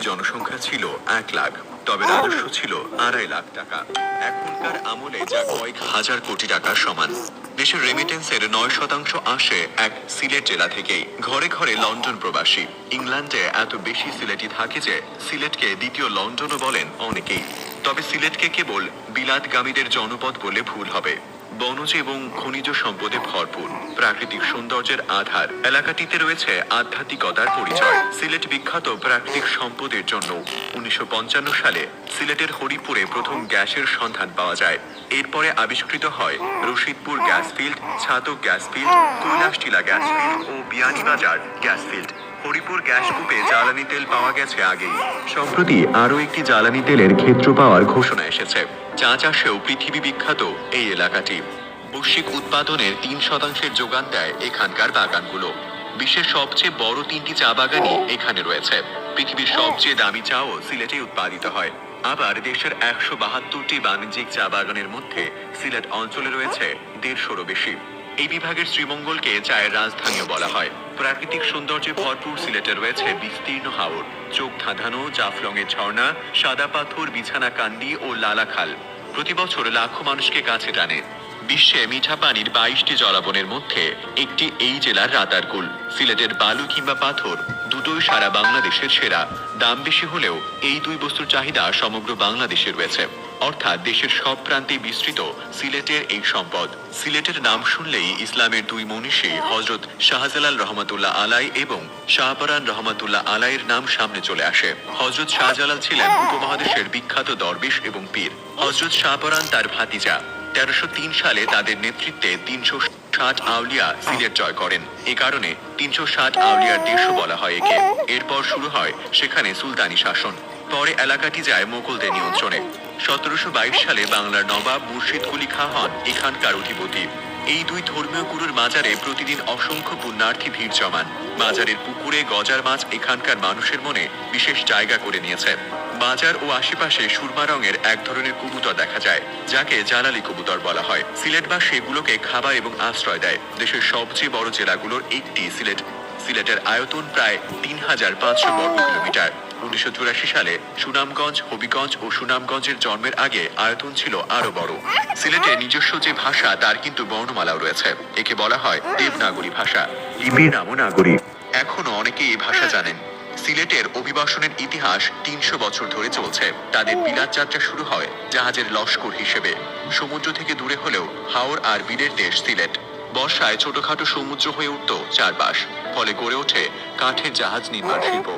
জনসংখ্যা ছিল 1 লাখ, তবে রাজস্ব ছিল 2.5 লাখ টাকা। এখনকার আমলে যা কয়েক হাজার কোটি টাকার সমান। দেশের রেমিটেন্সের 9% আসে এক সিলেট জেলা থেকেই। ঘরে ঘরে লন্ডন প্রবাসী। ইংল্যান্ডে এত বেশি সিলেটি থাকে যে সিলেটকে দ্বিতীয় লন্ডনও বলেন অনেকেই। তবে সিলেটকে কেবল বিলাতগামীদের জনপদ বলে ভুল হবে। বনজ এবং খনিজ সম্পদে ভরপুর, প্রাকৃতিক সৌন্দর্যের আধার। এলাকাটিতে রয়েছে আধ্যাত্মিকতার পরিচয়। সিলেট বিখ্যাত প্রাকৃতিক সম্পদের জন্য। 1955 সালে সিলেটের হরিপুরে প্রথম গ্যাসের সন্ধান পাওয়া যায়। এরপরে আবিষ্কৃত হয় Rashidpur gas field, Chhatak gas field, Kailashtila gas field ও Beanibazar gas field. Haripur gas কূপে জ্বালানি তেল পাওয়া গেছে আগেই। সম্প্রতি আরও একটি জ্বালানি তেলের ক্ষেত্র পাওয়ার ঘোষণা এসেছে। চা চাষেও পৃথিবী বিখ্যাত এই এলাকাটি। বৈশ্বিক উৎপাদনের 3% যোগান দেয় এখানকার বাগানগুলো। বিশ্বের সবচেয়ে বড় 3টি চা বাগানই এখানে রয়েছে। পৃথিবীর সবচেয়ে দামি চাও সিলেটে উৎপাদিত হয়। আবার দেশের 172টি বাণিজ্যিক চা বাগানের মধ্যে সিলেট অঞ্চলে রয়েছে 150-রও বেশি। এই বিভাগের শ্রীমঙ্গলকে চায়ের রাজধানীও বলা হয়। প্রাকৃতিক সৌন্দর্যে ভরপুর সিলেটে রয়েছে বিস্তীর্ণ হাওর, চোখ ধাঁধানো জাফলংয়ের ঝর্ণা, সাদা পাথর বিছানা কান্দি ও লালাখাল প্রতি বছর লাখো মানুষকে কাছে টানে। বিশ্বে মিঠা পানির 22টি জলাবনের মধ্যে একটি এই জেলার রাতারকুল। সিলেটের বালু কিংবা পাথর দুটোই সারা বাংলাদেশের সেরা। দাম বেশি হলেও এই দুই বস্তুর চাহিদা সমগ্র বাংলাদেশে রয়েছে। অর্থাৎ দেশের সব প্রান্তে বিস্তৃত সিলেটের এই সম্পদ। সিলেটের নাম শুনলেই ইসলামের দুই মনীষী হযরত শাহজালাল রহমাতুল্লাহ আলাই এবং শাহপরান রহমাতুল্লাহ আলাইয়ের নাম সামনে চলে আসে। হযরত শাহজালাল ছিলেন উপমহাদেশের বিখ্যাত দরবেশ এবং পীর। হযরত শাহপরান তার ভাতিজা। 1303 সালে তাদের নেতৃত্বে 360 আউলিয়া সিলেট জয় করেন। এ কারণে 360 আউলিয়ার দেশও বলা হয় একে। এরপর শুরু হয় সেখানে সুলতানি শাসন। পরে এলাকাটি যায় মোগলদের নিয়ন্ত্রণে। 1722 সালে বাংলার নবাব মুর্শিদ কুলি খাঁ হন এখানকার অধিপতি। এই দুই ধর্মীয় গুরুর মাজারে প্রতিদিন অসংখ্য পুণ্যার্থী ভিড় জমান। মাজারের পুকুরে গজার মাছ এখানকার মানুষের মনে বিশেষ জায়গা করে নিয়েছে। বাজার ও আশেপাশে সুরমা রঙের এক ধরনের কবুতর দেখা যায়, যাকে জালালি কবুতর বলা হয়। সিলেটবাসী এগুলোকে খাবার এবং আশ্রয় দেয়। দেশের সবচেয়ে বড় জেলাগুলোর একটি সিলেট। সিলেটের আয়তন প্রায় 3500 বর্গ কিলোমিটার। 1984 সালে সুনামগঞ্জ, হবিগঞ্জ ও সুনামগঞ্জের জন্মের আগে আয়তন ছিল আরো বড়। সিলেটের নিজস্ব যে ভাষা তার কিন্তু বর্ণমালাও রয়েছে। একে বলা হয় দেবনাগরী ভাষা। লিপির নামও নাগরী। এখনো অনেকে এই ভাষা জানেন। সিলেটের অভিবাসনের ইতিহাস 300 বছর ধরে চলছে। তাদের বিলাত যাত্রা শুরু হয় জাহাজের লস্কর হিসেবে। সমুদ্র থেকে দূরে হলেও হাওর আর বিলের দেশ সিলেট। বর্ষায় ছোটখাটো সমুদ্র হয়ে উঠত চারপাশ। ফলে গড়ে ওঠে কাঠের জাহাজ নির্মাণ শিল্প।